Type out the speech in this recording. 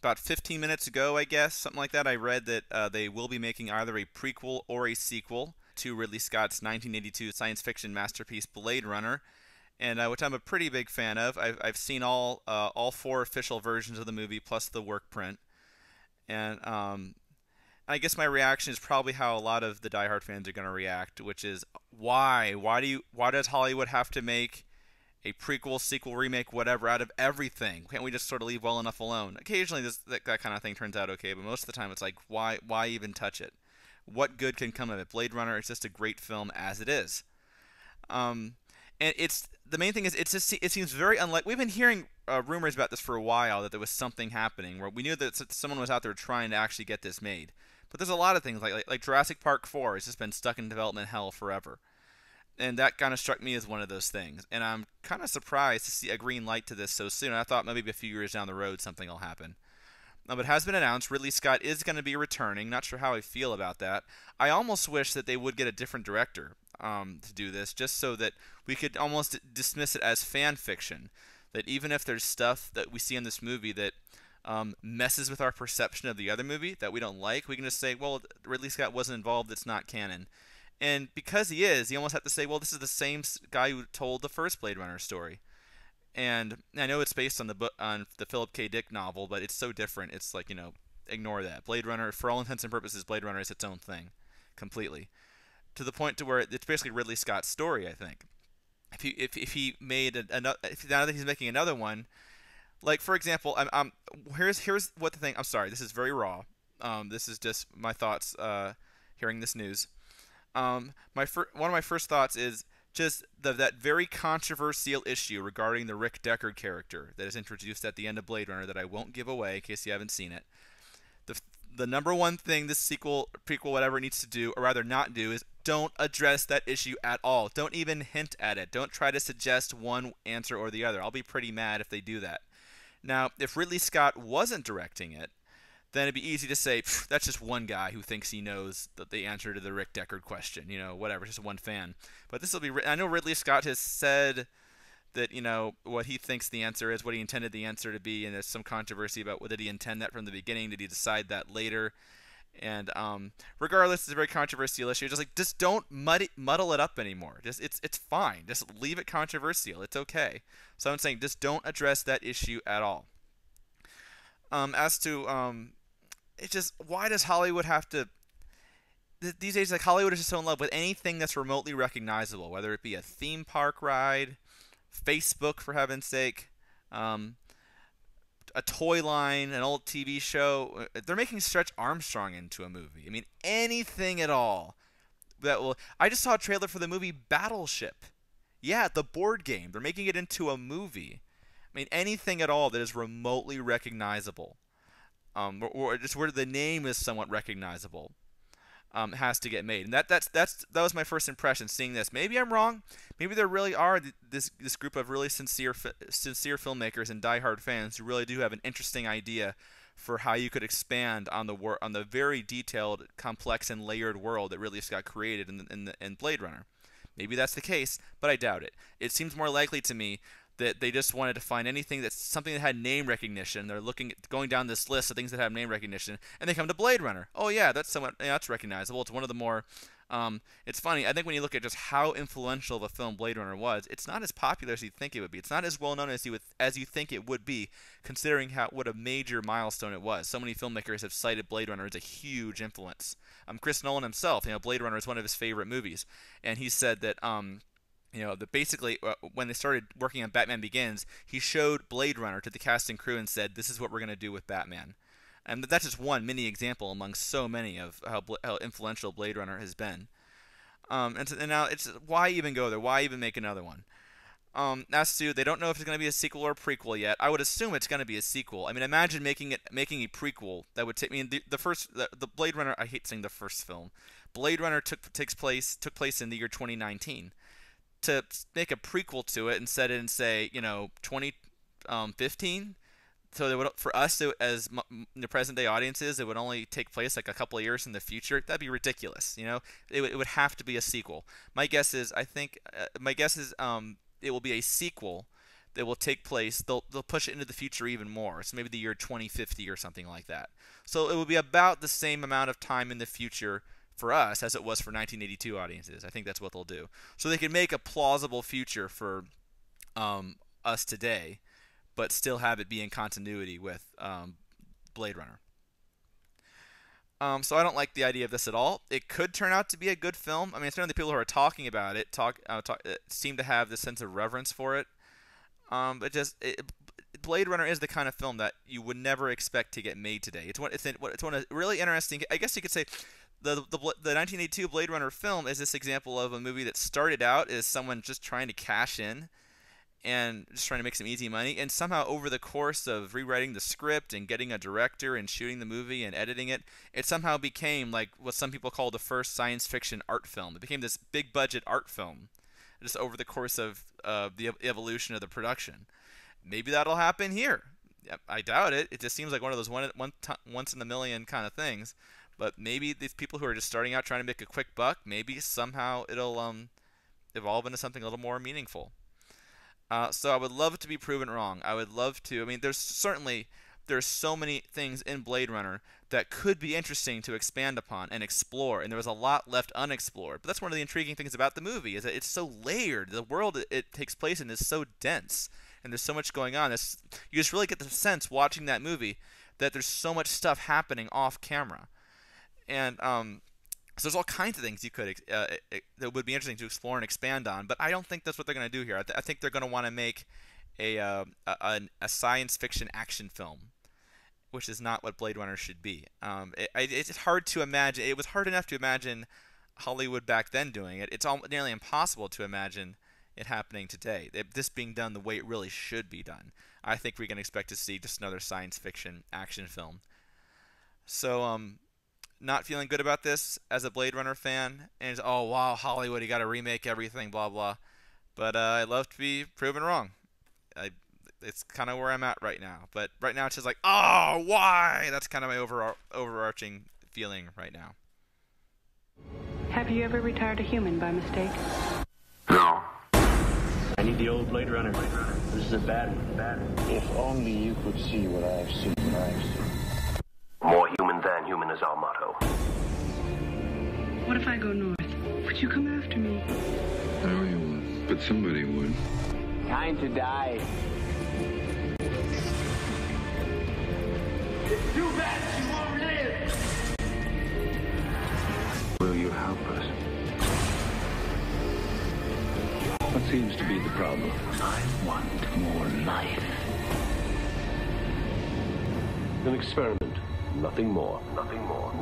about 15 minutes ago, I guess, something like that, I read that they will be making either a prequel or a sequel to Ridley Scott's 1982 science fiction masterpiece Blade Runner, and which I'm a pretty big fan of. I've seen all four official versions of the movie plus the work print, and I guess my reaction is probably how a lot of the diehard fans are going to react, which is why? Why does Hollywood have to make a prequel, sequel, remake, whatever out of everything? Can't we just sort of leave well enough alone? Occasionally, that kind of thing turns out okay, but most of the time, it's like, why even touch it? What good can come of it? Blade Runner is just a great film as it is. Um, and it's the main thing is it seems very unlike we've been hearing rumors about this for a while that there was something happening where we knew that someone was out there trying to actually get this made. But there's a lot of things like Jurassic Park 4 has just been stuck in development hell forever. And that kind of struck me as one of those things. And I'm kind of surprised to see a green light to this so soon. I thought maybe a few years down the road something will happen. But it has been announced Ridley Scott is going to be returning. Not sure how I feel about that. I almost wish that they would get a different director to do this, just so that we could almost dismiss it as fan fiction. That even if there's stuff that we see in this movie that messes with our perception of the other movie that we don't like, we can just say, well, Ridley Scott wasn't involved, it's not canon. And because he is, you almost have to say, well, this is the same guy who told the first Blade Runner story. And I know it's based on the book on the Philip K. Dick novel, but it's so different. It's like, ignore that. Blade Runner, for all intents and purposes, Blade Runner is its own thing, completely. To the point to where it's basically Ridley Scott's story, I think. If he made another, now that he's making another one, like for example, here's what the thing. I'm sorry, this is very raw. This is just my thoughts. Hearing this news, one of my first thoughts is just that very controversial issue regarding the Rick Deckard character that is introduced at the end of Blade Runner that I won't give away in case you haven't seen it. The the number one thing this sequel, prequel, whatever it needs to do, or rather not do, is don't address that issue at all. Don't even hint at it. Don't try to suggest one answer or the other. I'll be pretty mad if they do that. Now, if Ridley Scott wasn't directing it, then it'd be easy to say, that's just one guy who thinks he knows the answer to the Rick Deckard question. You know, whatever, just one fan. But this will be, I know Ridley Scott has said that, you know, what he thinks the answer is, what he intended the answer to be, and there's some controversy about did he intend that from the beginning, did he decide that later? And regardless, it's a very controversial issue. Just don't muddle it up anymore. It's fine. Just leave it controversial. It's okay. So I'm saying just don't address that issue at all. As to it's just, why does Hollywood have to? These days, like, Hollywood is just so in love with anything that's remotely recognizable, whether it be a theme park ride, Facebook for heaven's sake, a toy line, an old TV show. They're making Stretch Armstrong into a movie. I mean, anything at all that will. I just saw a trailer for the movie Battleship. Yeah, the board game. They're making it into a movie. I mean, anything at all that is remotely recognizable, or just where the name is somewhat recognizable, has to get made. And that was my first impression seeing this. Maybe I'm wrong. Maybe there really are this group of really sincere filmmakers and diehard fans who really do have an interesting idea for how you could expand on the very detailed, complex, and layered world that Ridley Scott created in Blade Runner. Maybe that's the case, but I doubt it. It seems more likely to me that they just wanted to find something that had name recognition. They're going down this list of things that have name recognition, and they come to Blade Runner. Oh yeah, that's recognizable. It's one of the more. It's funny. I think when you look at just how influential of a film Blade Runner was, it's not as popular as you think it would be. It's not as well known as you think it would be, considering what a major milestone it was. So many filmmakers have cited Blade Runner as a huge influence. Chris Nolan himself, Blade Runner is one of his favorite movies, and he said that. That basically, when they started working on Batman Begins, he showed Blade Runner to the cast and crew and said, "This is what we're going to do with Batman." And that's just one mini example among so many of how influential Blade Runner has been. And now it's, why even go there? Why even make another one? As to, they don't know if it's going to be a sequel or a prequel yet. I would assume it's going to be a sequel. I mean, imagine making a prequel that would take me. The Blade Runner. I hate saying the first film. Blade Runner took place in the year 2019. To make a prequel to it and set it in, say, 2015, so that for us as the present day audiences, it would only take place like a couple of years in the future. That'd be ridiculous. It would have to be a sequel. My guess is it will be a sequel that will take place. They'll push it into the future even more. So maybe the year 2050 or something like that. So it will be about the same amount of time in the future for us as it was for 1982 audiences. I think that's what they'll do. So they can make a plausible future for us today, but still have it be in continuity with Blade Runner. So I don't like the idea of this at all. It could turn out to be a good film. I mean, certainly the people who are talking about it seem to have this sense of reverence for it. Blade Runner is the kind of film that you would never expect to get made today. It's one of really interesting. I guess you could say the 1982 Blade Runner film is this example of a movie that started out as someone just trying to cash in and just trying to make some easy money, and somehow over the course of rewriting the script and getting a director and shooting the movie and editing it, it somehow became like what some people call the first science fiction art film. It became this big budget art film just over the course of the evolution of the production. Maybe that'll happen here. I doubt it. It just seems like one of those once in a million kind of things. But maybe these people who are just starting out trying to make a quick buck, maybe somehow it'll evolve into something a little more meaningful. So I would love to be proven wrong. I would love to. I mean, there's so many things in Blade Runner that could be interesting to expand upon and explore, and there was a lot left unexplored. But that's one of the intriguing things about the movie, is that it's so layered. The world it takes place in is so dense, and there's so much going on. You just really get the sense watching that movie that there's so much stuff happening off camera. And so there's all kinds of things you could that would be interesting to explore and expand on, but I don't think that's what they're going to do here. I think they're going to want to make a science fiction action film, which is not what Blade Runner should be. It's hard to imagine. It was hard enough to imagine Hollywood back then doing it. It's nearly impossible to imagine it happening today. This being done the way it really should be done. I think we can expect to see just another science fiction action film. So, not feeling good about this as a Blade Runner fan, and oh wow, Hollywood, you got to remake everything, blah blah. But I'd love to be proven wrong. It's kind of where I'm at right now. But right now it's just like, oh, why? That's kind of my overarching feeling right now. Have you ever retired a human by mistake? No. I need the old Blade Runner. This is a bad one. If only you could see what I've seen. More human than human is our motto. What if I go north? Would you come after me? No, you won't, but somebody would. Time to die. It's too bad she won't live. Will you help us? What seems to be the problem? I want more life. An experiment. Nothing more. Nothing more.